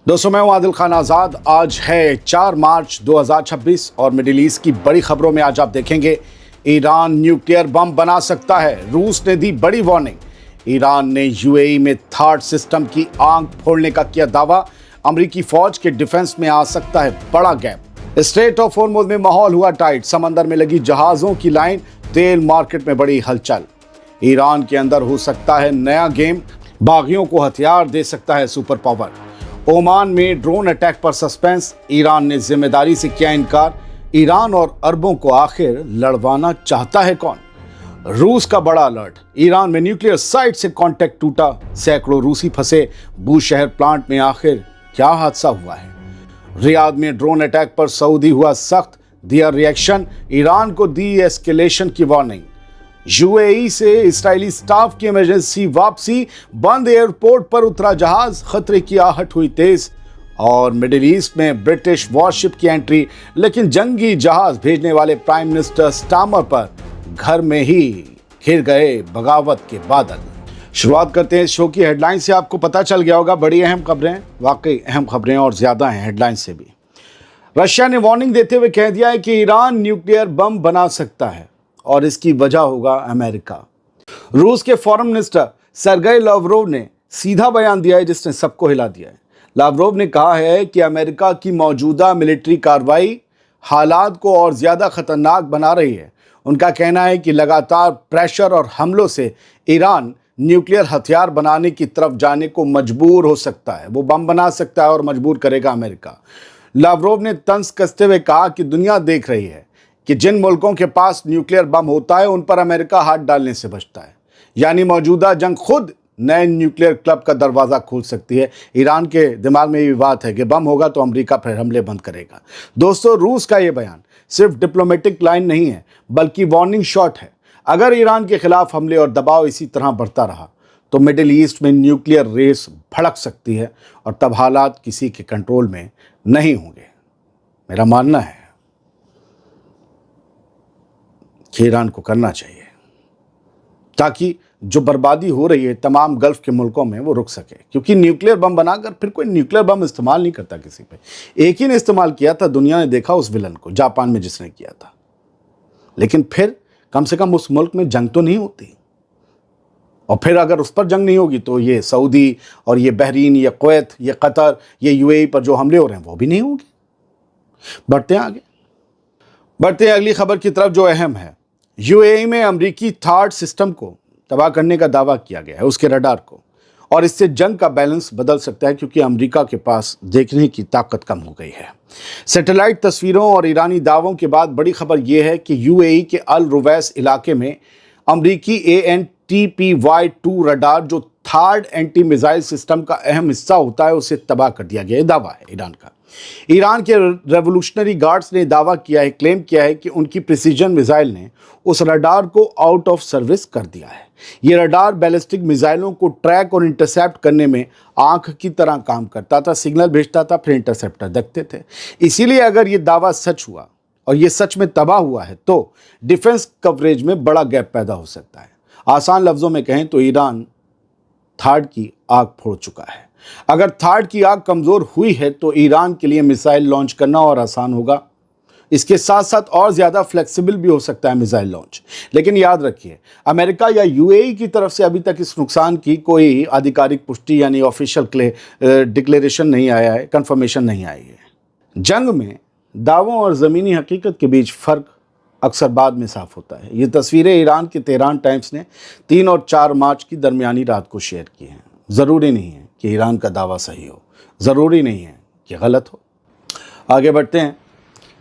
दोस्तों मैं हूं आदिल खान आज़ाद। आज है 4 मार्च 2026 और मिडिल ईस्ट की बड़ी खबरों में आज आप देखेंगे ईरान न्यूक्लियर बम बना सकता है, रूस ने दी बड़ी वार्निंग। ईरान ने यूएई में थार्ड सिस्टम की आंख फोड़ने का किया दावा। अमेरिकी फौज के डिफेंस में आ सकता है बड़ा गैप। स्ट्रेट ऑफ हॉर्मुज़ में माहौल हुआ टाइट, समंदर में लगी जहाज़ों की लाइन, तेल मार्केट में बड़ी हलचल। ईरान के अंदर हो सकता है नया गेम, बागियों को हथियार दे सकता है सुपर पावर। ओमान में ड्रोन अटैक पर सस्पेंस, ईरान ने जिम्मेदारी से किया इनकार। ईरान और अरबों को आखिर लड़वाना चाहता है कौन? रूस का बड़ा अलर्ट, ईरान में न्यूक्लियर साइट से कांटेक्ट टूटा, सैकड़ों रूसी फंसे बूशहर प्लांट में। आखिर क्या हादसा हुआ है? रियाद में ड्रोन अटैक पर सऊदी हुआ सख्त, दिया रिएक्शन, ईरान को दी एस्केलेशन की वार्निंग। यूएई से इस्राएली स्टाफ की इमरजेंसी वापसी, बंद एयरपोर्ट पर उतरा जहाज, खतरे की आहट हुई तेज। और मिडिल ईस्ट में ब्रिटिश वॉरशिप की एंट्री, लेकिन जंगी जहाज भेजने वाले प्राइम मिनिस्टर स्टामर पर घर में ही घिर गए बगावत के बादल। शुरुआत करते हैं इस शो की हेडलाइन से। आपको पता चल गया होगा बड़ी अहम खबरें, वाकई अहम खबरें और ज्यादा हैं हेडलाइन से भी। रशिया ने वार्निंग देते हुए कह दिया है कि ईरान न्यूक्लियर बम बना सकता है और इसकी वजह होगा अमेरिका। रूस के फॉरेन मिनिस्टर सर्गेई लावरोव ने सीधा बयान दिया है जिसने सबको हिला दिया है। लावरोव ने कहा है कि अमेरिका की मौजूदा मिलिट्री कार्रवाई हालात को और ज़्यादा खतरनाक बना रही है। उनका कहना है कि लगातार प्रेशर और हमलों से ईरान न्यूक्लियर हथियार बनाने की तरफ जाने को मजबूर हो सकता है। वो बम बना सकता है और मजबूर करेगा अमेरिका। लावरोव ने तंज कसते हुए कहा कि दुनिया देख रही है कि जिन मुल्कों के पास न्यूक्लियर बम होता है उन पर अमेरिका हाथ डालने से बचता है। यानी मौजूदा जंग खुद नए न्यूक्लियर क्लब का दरवाज़ा खोल सकती है। ईरान के दिमाग में ये बात है कि बम होगा तो अमेरिका फिर हमले बंद करेगा। दोस्तों, रूस का ये बयान सिर्फ डिप्लोमेटिक लाइन नहीं है बल्कि वार्निंग शॉट है। अगर ईरान के खिलाफ हमले और दबाव इसी तरह बढ़ता रहा तो मिडिल ईस्ट में न्यूक्लियर रेस भड़क सकती है और तब हालात किसी के कंट्रोल में नहीं होंगे। मेरा मानना है कि ईरान को करना चाहिए ताकि जो बर्बादी हो रही है तमाम गल्फ के मुल्कों में वो रुक सके, क्योंकि न्यूक्लियर बम बनाकर फिर कोई न्यूक्लियर बम इस्तेमाल नहीं करता किसी पे। एक ही ने इस्तेमाल किया था, दुनिया ने देखा उस विलन को, जापान में जिसने किया था। लेकिन फिर कम से कम उस मुल्क में जंग तो नहीं होती, और फिर अगर उस पर जंग नहीं होगी तो ये सऊदी और ये बहरीन, ये कुवैत, ये कतर, ये यूएई पर जो हमले हो रहे हैं वो भी नहीं होंगे। बढ़ते हैं आगे, बढ़ते हैं अगली खबर की तरफ जो अहम है। यूएई में अमेरिकी थार्ड सिस्टम को तबाह करने का दावा किया गया है, उसके रडार को, और इससे जंग का बैलेंस बदल सकता है क्योंकि अमेरिका के पास देखने की ताकत कम हो गई है। सैटेलाइट तस्वीरों और ईरानी दावों के बाद बड़ी खबर यह है कि यूएई के अल रुवैस इलाके में अमेरिकी ANTPY-2 रडार, जो थर्ड एंटी मिसाइल सिस्टम का अहम हिस्सा होता है, उसे तबाह कर दिया गया। दावा है ईरान का। ईरान के रेवोल्यूशनरी गार्ड्स ने दावा किया है, क्लेम किया है कि उनकी प्रिसीजन मिसाइल ने उस रडार को आउट ऑफ सर्विस कर दिया है। ये रडार बैलिस्टिक मिसाइलों को ट्रैक और इंटरसेप्ट करने में आंख की तरह काम करता था, सिग्नल भेजता था, फिर इंटरसेप्टर देखते थे। इसीलिए अगर ये दावा सच हुआ और ये सच में तबाह हुआ है तो डिफेंस कवरेज में बड़ा गैप पैदा हो सकता है। आसान लफ्जों में कहें तो ईरान थर्ड की आग फोड़ चुका है। अगर थर्ड की आग कमज़ोर हुई है तो ईरान के लिए मिसाइल लॉन्च करना और आसान होगा। इसके साथ साथ और ज़्यादा फ्लेक्सिबल भी हो सकता है मिसाइल लॉन्च। लेकिन याद रखिए, अमेरिका या यूएई की तरफ से अभी तक इस नुकसान की कोई आधिकारिक पुष्टि यानी ऑफिशियल डिक्लेरेशन नहीं आया है, कंफर्मेशन नहीं आई है। जंग में दावों और ज़मीनी हकीकत के बीच फ़र्क अक्सर बाद में साफ होता है। ये तस्वीरें ईरान के तेहरान टाइम्स ने 3 और 4 मार्च की दरमियानी रात को शेयर की हैं। ज़रूरी नहीं है कि ईरान का दावा सही हो, ज़रूरी नहीं है कि गलत हो। आगे बढ़ते हैं।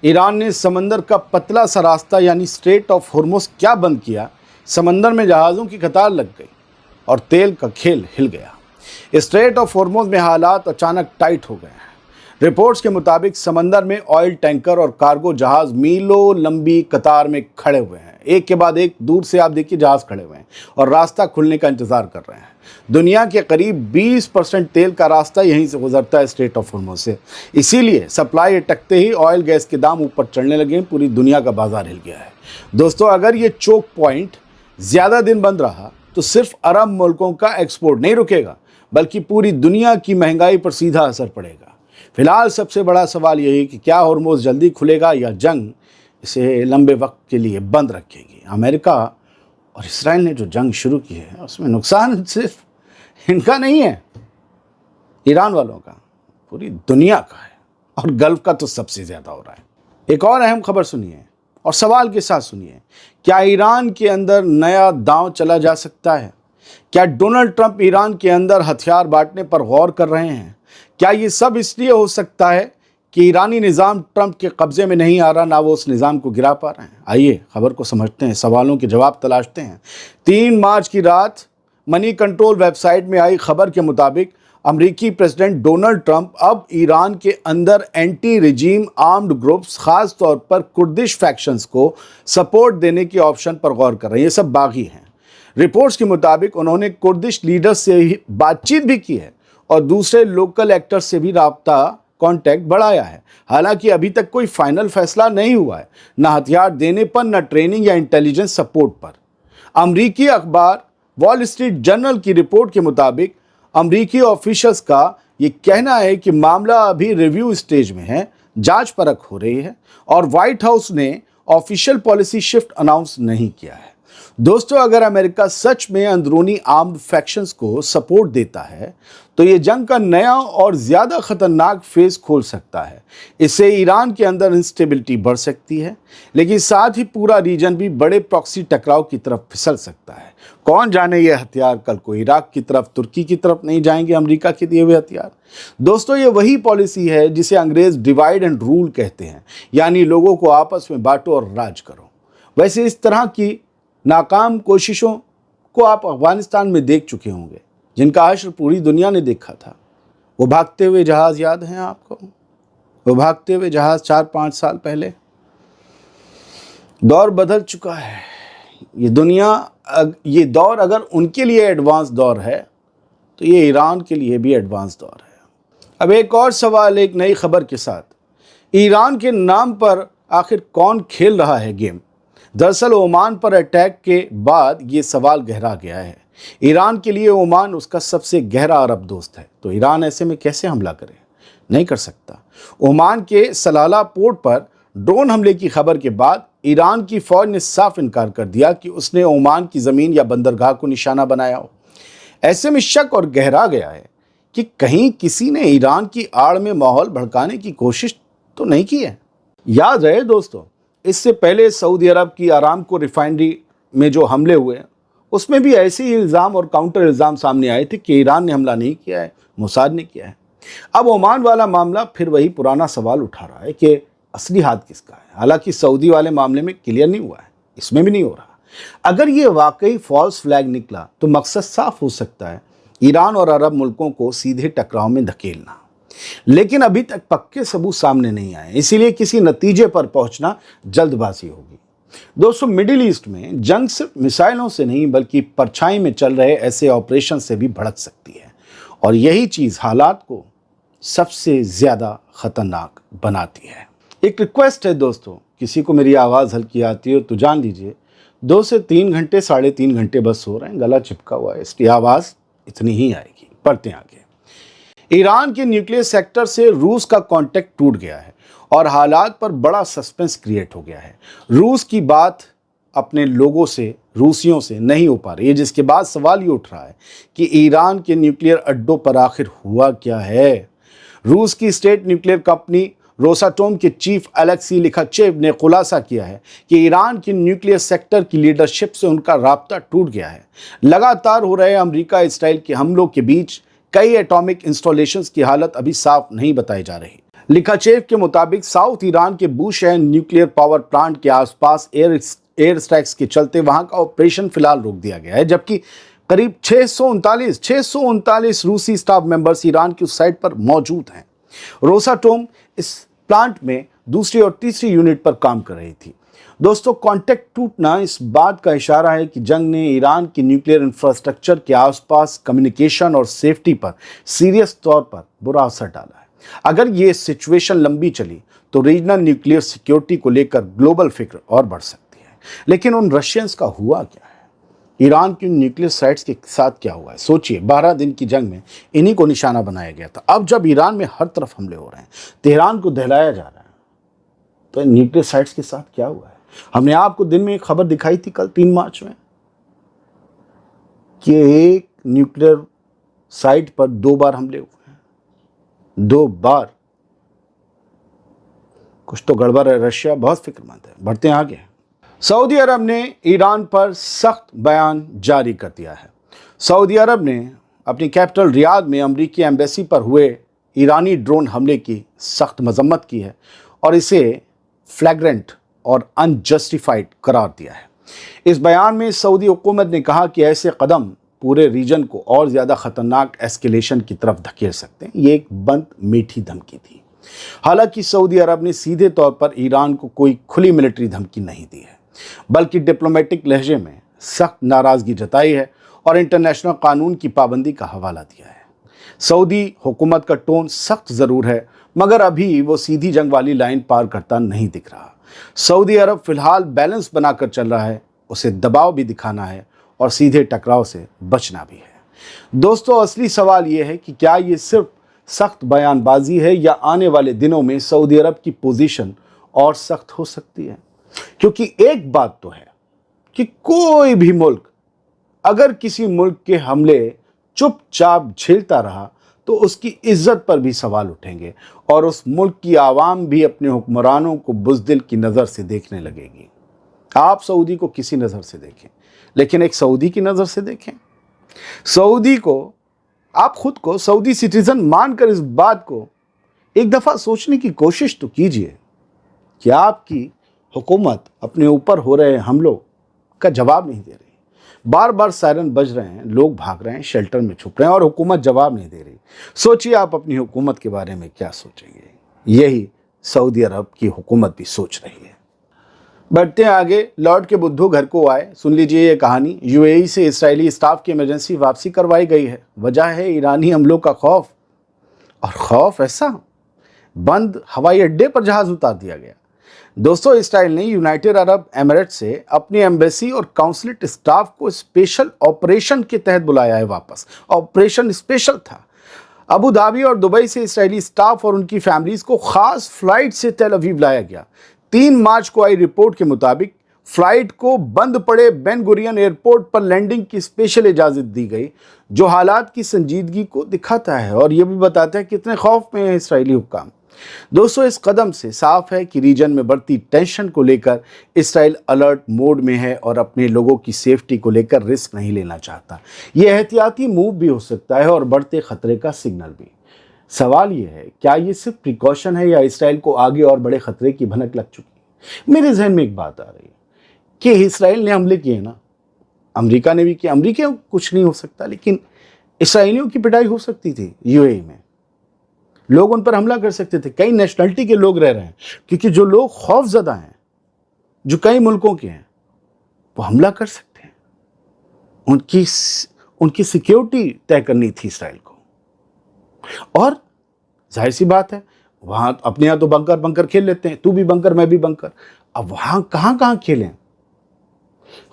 ईरान ने समंदर का पतला सा रास्ता यानी स्ट्रेट ऑफ हॉर्मुज़ क्या बंद किया? समंदर में जहाज़ों की कतार लग गई और तेल का खेल हिल गया। स्ट्रेट ऑफ हॉर्मुज़ में हालात अचानक टाइट हो गए हैं। रिपोर्ट्स के मुताबिक समंदर में ऑयल टैंकर और कार्गो जहाज़ मीलों लंबी कतार में खड़े हुए हैं, एक के बाद एक। दूर से आप देखिए जहाज़ खड़े हुए हैं और रास्ता खुलने का इंतज़ार कर रहे हैं। दुनिया के करीब 20% तेल का रास्ता यहीं से गुजरता है, स्ट्रेट ऑफ हॉर्मुज़ से। इसीलिए सप्लाई अटकते ही ऑयल गैस के दाम ऊपर चढ़ने लगे, पूरी दुनिया का बाजार हिल गया है। दोस्तों, अगर ये चोक पॉइंट ज़्यादा दिन बंद रहा तो सिर्फ अरब मुल्कों का एक्सपोर्ट नहीं रुकेगा बल्कि पूरी दुनिया की महंगाई पर सीधा असर पड़ेगा। फिलहाल सबसे बड़ा सवाल यही है कि क्या हॉर्मोज़ जल्दी खुलेगा या जंग इसे लंबे वक्त के लिए बंद रखेगी। अमेरिका और इसराइल ने जो जंग शुरू की है उसमें नुकसान सिर्फ इनका नहीं है, ईरान वालों का, पूरी दुनिया का है, और गल्फ का तो सबसे ज़्यादा हो रहा है। एक और अहम खबर सुनिए और सवाल के साथ सुनिए, क्या ईरान के अंदर नया दांव चला जा सकता है? क्या डोनाल्ड ट्रंप ईरान के अंदर हथियार बांटने पर गौर कर रहे हैं? क्या ये सब इसलिए हो सकता है कि ईरानी निज़ाम ट्रंप के कब्जे में नहीं आ रहा, ना वो उस निज़ाम को गिरा पा रहे हैं? आइए खबर को समझते हैं, सवालों के जवाब तलाशते हैं। 3 मार्च की रात मनी कंट्रोल वेबसाइट में आई खबर के मुताबिक अमेरिकी प्रेसिडेंट डोनाल्ड ट्रंप अब ईरान के अंदर एंटी रिजीम आर्म्ड ग्रुप्स, खास तौर पर कुर्दिश फैक्शंस को सपोर्ट देने के ऑप्शन पर गौर कर रहे हैं। ये सब बागी हैं। रिपोर्ट्स के मुताबिक उन्होंने कुर्दिश लीडर्स से बातचीत भी की है और दूसरे लोकल एक्टर्स से भी राब्ता, कांटेक्ट बढ़ाया है। हालांकि अभी तक कोई फाइनल फैसला नहीं हुआ है, न हथियार देने पर, न ट्रेनिंग या इंटेलिजेंस सपोर्ट पर। अमरीकी अखबार वॉल स्ट्रीट जर्नल की रिपोर्ट के मुताबिक अमरीकी ऑफिशियल्स का ये कहना है कि मामला अभी रिव्यू स्टेज में है, जांच परख हो रही है और व्हाइट हाउस ने ऑफिशियल पॉलिसी शिफ्ट अनाउंस नहीं किया है। दोस्तों, अगर अमेरिका सच में अंदरूनी आर्म्ड फैक्शंस को सपोर्ट देता है तो ये जंग का नया और ज़्यादा खतरनाक फेज खोल सकता है। इससे ईरान के अंदर इंस्टेबिलिटी बढ़ सकती है, लेकिन साथ ही पूरा रीजन भी बड़े प्रॉक्सी टकराव की तरफ फिसल सकता है। कौन जाने ये हथियार कल को इराक की तरफ, तुर्की की तरफ नहीं जाएंगे अमेरिका के दिए हुए हथियार। दोस्तों, ये वही पॉलिसी है जिसे अंग्रेज डिवाइड एंड रूल कहते हैं, यानी लोगों को आपस में बांटो और राज करो। वैसे इस तरह की नाकाम कोशिशों को आप अफगानिस्तान में देख चुके होंगे, जिनका हश्र पूरी दुनिया ने देखा था। वो भागते हुए जहाज़ याद हैं आपको? वो भागते हुए जहाज़ 4-5 साल पहले। दौर बदल चुका है। ये दौर अगर उनके लिए एडवांस दौर है तो ये ईरान के लिए भी एडवांस दौर है। अब एक और सवाल एक नई खबर के साथ, ईरान के नाम पर आखिर कौन खेल रहा है गेम? दरअसल ओमान पर अटैक के बाद ये सवाल गहरा गया है। ईरान के लिए ओमान उसका सबसे गहरा अरब दोस्त है, तो ईरान ऐसे में कैसे हमला करे? नहीं कर सकता। ओमान के सलाला पोर्ट पर ड्रोन हमले की खबर के बाद ईरान की फौज ने साफ इनकार कर दिया कि उसने ओमान की ज़मीन या बंदरगाह को निशाना बनाया हो। ऐसे में शक और गहरा गया है कि कहीं किसी ने ईरान की आड़ में माहौल भड़काने की कोशिश तो नहीं की है। याद रहे दोस्तों, इससे पहले सऊदी अरब की आरामको रिफाइनरी में जो हमले हुए उसमें भी ऐसे ही इल्ज़ाम और काउंटर इल्ज़ाम सामने आए थे कि ईरान ने हमला नहीं किया है, मोसाद ने किया है। अब ओमान वाला मामला फिर वही पुराना सवाल उठा रहा है कि असली हाथ किसका है। हालांकि सऊदी वाले मामले में क्लियर नहीं हुआ है, इसमें भी नहीं हो रहा। अगर ये वाकई फॉल्स फ्लैग निकला तो मकसद साफ हो सकता है, ईरान और अरब मुल्कों को सीधे टकराव में धकेलना। लेकिन अभी तक पक्के सबूत सामने नहीं आए, इसीलिए किसी नतीजे पर पहुंचना जल्दबाजी होगी। दोस्तों, मिडिल ईस्ट में जंग सिर्फ मिसाइलों से नहीं बल्कि परछाई में चल रहे ऐसे ऑपरेशन से भी भड़क सकती है, और यही चीज़ हालात को सबसे ज़्यादा खतरनाक बनाती है। एक रिक्वेस्ट है दोस्तों, किसी को मेरी आवाज़ हल्की आती हो तो जान लीजिए 2 से 3 घंटे, 3.5 घंटे बस हो रहे हैं, गला चिपका हुआ है, इसकी आवाज़ इतनी ही आएगी। पढ़ते हैं आगे। ईरान के न्यूक्लियर सेक्टर से रूस का कांटेक्ट टूट गया है और हालात पर बड़ा सस्पेंस क्रिएट हो गया है। रूस की बात अपने लोगों से, रूसियों से नहीं हो पा रही है, जिसके बाद सवाल ये उठ रहा है कि ईरान के न्यूक्लियर अड्डों पर आखिर हुआ क्या है। रूस की स्टेट न्यूक्लियर कंपनी रोसाटोम के चीफ अलेक्सी लिखाचेव ने खुलासा किया है कि ईरान की न्यूक्लियर सेक्टर की लीडरशिप से उनका राब्ता टूट गया है। लगातार हो रहे अमेरिका इसराइल के हमलों के बीच कई एटॉमिक इंस्टॉलेशंस की हालत अभी साफ नहीं बताई जा रही। लिखाचेव के मुताबिक साउथ ईरान के बूशहर न्यूक्लियर पावर प्लांट के आसपास एयर स्ट्राइक्स के चलते वहां का ऑपरेशन फिलहाल रोक दिया गया है, जबकि करीब 639 रूसी स्टाफ मेंबर्स ईरान की उस साइट पर मौजूद हैं। रोसाटोम इस प्लांट में दूसरी और तीसरी यूनिट पर काम कर रही थी। दोस्तों, कांटेक्ट टूटना इस बात का इशारा है कि जंग ने ईरान की न्यूक्लियर इंफ्रास्ट्रक्चर के आसपास कम्युनिकेशन और सेफ्टी पर सीरियस तौर पर बुरा असर डाला है। अगर ये सिचुएशन लंबी चली तो रीजनल न्यूक्लियर सिक्योरिटी को लेकर ग्लोबल फिक्र और बढ़ सकती है। लेकिन उन रशियंस का हुआ क्या है? ईरान की न्यूक्लियर साइट्स के साथ क्या हुआ है सोचिए। 12 दिन की जंग में इन्हीं को निशाना बनाया गया था। अब जब ईरान में हर तरफ हमले हो रहे हैं, तेहरान को दहलाया जा रहा है, तो न्यूक्लियर साइट्स के साथ क्या हुआ है? हमने आपको दिन में एक खबर दिखाई थी कल 3 मार्च में कि एक न्यूक्लियर साइट पर 2 बार हमले हुए हैं, 2 बार। कुछ तो गड़बड़ है। रशिया बहुत फिक्रमंद है। बढ़ते हैं आगे। सऊदी अरब ने ईरान पर सख्त बयान जारी कर दिया है। सऊदी अरब ने अपनी कैपिटल रियाद में अमेरिकी एम्बेसी पर हुए ईरानी ड्रोन हमले की सख्त मजम्मत की है और इसे फ्लैग्रेंट और अनजस्टिफाइड करार दिया है। इस बयान में सऊदी हुकूमत ने कहा कि ऐसे कदम पूरे रीजन को और ज़्यादा ख़तरनाक एस्केलेशन की तरफ धकेल सकते हैं। ये एक बंद मीठी धमकी थी। हालांकि सऊदी अरब ने सीधे तौर पर ईरान को कोई खुली मिलिट्री धमकी नहीं दी है, बल्कि डिप्लोमेटिक लहजे में सख्त नाराज़गी जताई है और इंटरनेशनल कानून की पाबंदी का हवाला दिया है। सऊदी हुकूमत का टोन सख्त ज़रूर है, मगर अभी वो सीधी जंग वाली लाइन पार करता नहीं दिख रहा। सऊदी अरब फिलहाल बैलेंस बनाकर चल रहा है। उसे दबाव भी दिखाना है और सीधे टकराव से बचना भी है। दोस्तों, असली सवाल ये है कि क्या ये सिर्फ सख्त बयानबाजी है या आने वाले दिनों में सऊदी अरब की पोजीशन और सख्त हो सकती है? क्योंकि एक बात तो है कि कोई भी मुल्क अगर किसी मुल्क के हमले चुपचाप झेलता रहा तो उसकी इज्जत पर भी सवाल उठेंगे और उस मुल्क की आवाम भी अपने हुक्मरानों को बुज़दिल की नज़र से देखने लगेगी। आप सऊदी को किसी नज़र से देखें, लेकिन एक सऊदी की नज़र से देखें। सऊदी को, आप खुद को सऊदी सिटीज़न मानकर इस बात को एक दफ़ा सोचने की कोशिश तो कीजिए कि आपकी हुकूमत अपने ऊपर हो रहे हमलों का जवाब नहीं दे रही। बार बार सायरन बज रहे हैं, लोग भाग रहे हैं, शेल्टर में छुप रहे हैं और हुकूमत जवाब नहीं दे रही। सोचिए आप अपनी हुकूमत के बारे में क्या सोचेंगे। यही सऊदी अरब की हुकूमत भी सोच रही है। बढ़ते हैं आगे। लौट के बुद्धू घर को आए, सुन लीजिए ये कहानी। यूएई से इस्राएली स्टाफ की इमरजेंसी वापसी करवाई गई है। वजह है ईरानी हमलों का खौफ, और खौफ ऐसा बंद हवाई अड्डे पर जहाज उतार दिया गया। दोस्तों, इसराइल ने यूनाइटेड अरब एमिरेट्स से अपनी एम्बेसी और काउंसलेट स्टाफ को स्पेशल ऑपरेशन के तहत बुलाया है वापस। ऑपरेशन स्पेशल था। अबू धाबी और दुबई से इसराइली स्टाफ और उनकी फैमिलीज को खास फ्लाइट से तेल अवीव लाया गया। 3 मार्च को आई रिपोर्ट के मुताबिक फ्लाइट को बंद पड़े बेन गुरियन एयरपोर्ट पर लैंडिंग की स्पेशल इजाज़त दी गई, जो हालात की संजीदगी को दिखाता है और यह भी बताता है कितने खौफ में है इसराइली हुक्काम। दोस्तों, इस कदम से साफ है कि रीजन में बढ़ती टेंशन को लेकर इसराइल अलर्ट मोड में है और अपने लोगों की सेफ्टी को लेकर रिस्क नहीं लेना चाहता। यह एहतियाती मूव भी हो सकता है और बढ़ते खतरे का सिग्नल भी। सवाल यह है, क्या ये सिर्फ प्रिकॉशन है या इसराइल को आगे और बड़े खतरे की भनक लग चुकी है? मेरे जहन में एक बात आ रही है कि इसराइल ने हमले किए ना, अमेरिका ने भी किया। अमेरिका को कुछ नहीं हो सकता, लेकिन इसराइलियों की पिटाई हो सकती थी। यूएई में लोग उन पर हमला कर सकते थे। कई नेशनलिटी के लोग रह रहे हैं, क्योंकि जो लोग खौफजदा हैं, जो कई मुल्कों के हैं, वो हमला कर सकते हैं। उनकी सिक्योरिटी तय करनी थी इसराइल को। और जाहिर सी बात है, वहां अपने यहाँ तो बंकर बंकर खेल लेते हैं, तू भी बंकर मैं भी बंकर। अब वहां कहां कहां खेलें,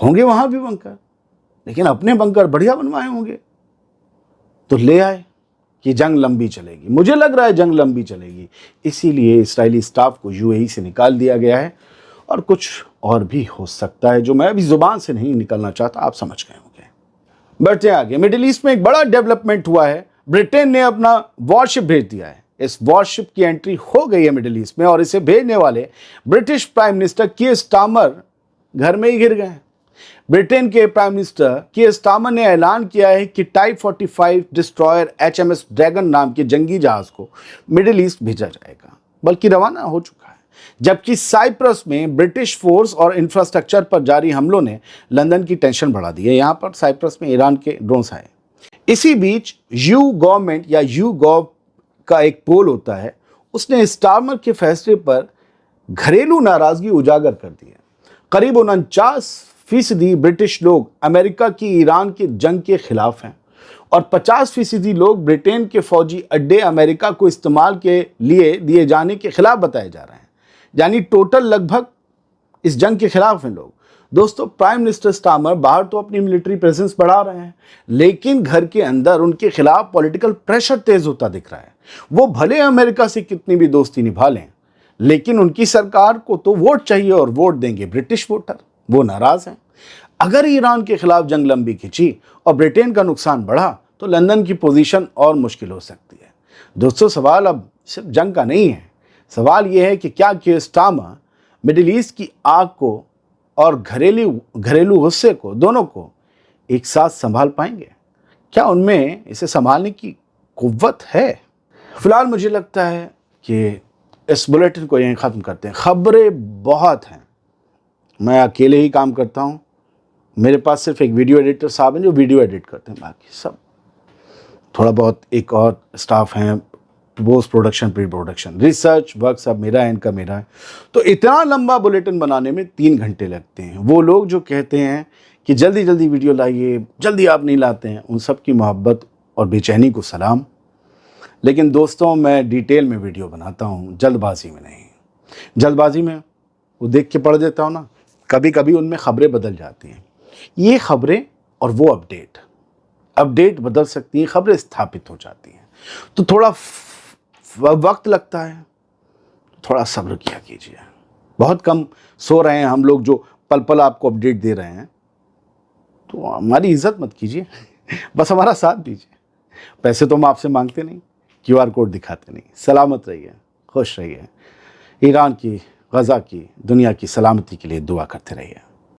होंगे वहां भी बंकर, लेकिन अपने बंकर बढ़िया बनवाए होंगे। तो ले आए कि जंग लंबी चलेगी। मुझे लग रहा है जंग लंबी चलेगी, इसीलिए इस्राएली स्टाफ को यूएई से निकाल दिया गया है। और कुछ और भी हो सकता है जो मैं अभी जुबान से नहीं निकलना चाहता, आप समझ गए होंगे। बढ़ते आगे। मिडिल ईस्ट में एक बड़ा डेवलपमेंट हुआ है। ब्रिटेन ने अपना वॉरशिप भेज दिया है। इस वॉरशिप की एंट्री हो गई है मिडिल ईस्ट में और इसे भेजने वाले ब्रिटिश प्राइम मिनिस्टर कीयर स्टारमर घर में ही घिर गए हैं। ब्रिटेन के प्राइम मिनिस्टर कीयर स्टारमर ने ऐलान किया है कि टाइप 45 डिस्ट्रॉयर HMS ड्रैगन नाम के जंगी जहाज को मिडिल ईस्ट भेजा जाएगा, बल्कि रवाना हो चुका है। जबकि साइप्रस में ब्रिटिश फोर्स और इंफ्रास्ट्रक्चर पर जारी हमलों ने लंदन की टेंशन बढ़ा दी है। यहाँ पर साइप्रस में ईरान के ड्रोन्स आए। इसी बीच यू गवर्नमेंट या यू गॉव का एक पोल होता है, उसने स्टारमर के फैसले पर घरेलू नाराजगी उजागर कर दी है। करीब 49% ब्रिटिश लोग अमेरिका की ईरान के जंग के खिलाफ हैं और 50% लोग ब्रिटेन के फौजी अड्डे अमेरिका को इस्तेमाल के लिए दिए जाने के खिलाफ बताए जा रहे हैं। यानी टोटल लगभग इस जंग के खिलाफ हैं लोग। दोस्तों, प्राइम मिनिस्टर स्टामर बाहर तो अपनी मिलिट्री प्रेजेंस बढ़ा रहे हैं, लेकिन घर के अंदर उनके खिलाफ पॉलिटिकल प्रेशर तेज होता दिख रहा है। वो भले अमेरिका से कितनी भी दोस्ती निभा लें, लेकिन उनकी सरकार को तो वोट चाहिए और वोट देंगे ब्रिटिश वोटर। वो नाराज हैं। अगर ईरान के खिलाफ जंग लंबी खिंची और ब्रिटेन का नुकसान बढ़ा तो लंदन की पोजीशन और मुश्किल हो सकती है। दोस्तों, सवाल अब सिर्फ जंग का नहीं है, सवाल यह है कि क्या कीर स्टारमर मिडिल ईस्ट की आग को और घरेलू गुस्से को, दोनों को एक साथ संभाल पाएंगे? क्या उनमें इसे संभालने की कुव्वत है? फिलहाल मुझे लगता है कि इस बुलेटिन को यहीं ख़त्म करते हैं। खबरें बहुत हैं, मैं अकेले ही काम करता हूँ। मेरे पास सिर्फ एक वीडियो एडिटर साहब हैं जो वीडियो एडिट करते हैं, बाकी सब थोड़ा बहुत एक और स्टाफ हैं, post production, pre production, research work सब मेरा है, इनका मेरा है। तो इतना लंबा बुलेटिन बनाने में 3 घंटे लगते हैं। वो लोग जो कहते हैं कि जल्दी जल्दी वीडियो लाइए, जल्दी आप नहीं लाते हैं, उन सब की मोहब्बत और बेचैनी को सलाम। लेकिन दोस्तों, मैं डिटेल में वीडियो बनाता हूँ, जल्दबाजी में नहीं। जल्दबाजी में वो देख के पढ़ देता हूँ ना, कभी कभी उनमें खबरें बदल जाती हैं। ये खबरें और वो अपडेट बदल सकती हैं, खबरें स्थापित हो जाती हैं, तो थोड़ा वक्त लगता है, थोड़ा सब्र किया कीजिए। बहुत कम सो रहे हैं हम लोग जो पल पल आपको अपडेट दे रहे हैं, तो हमारी इज्जत मत कीजिए, बस हमारा साथ दीजिए। पैसे तो हम आपसे मांगते नहीं, QR कोड दिखाते नहीं। सलामत रहिए, खुश रहिए। ईरान की, गज़ा की, दुनिया की सलामती के लिए दुआ करते रहिए।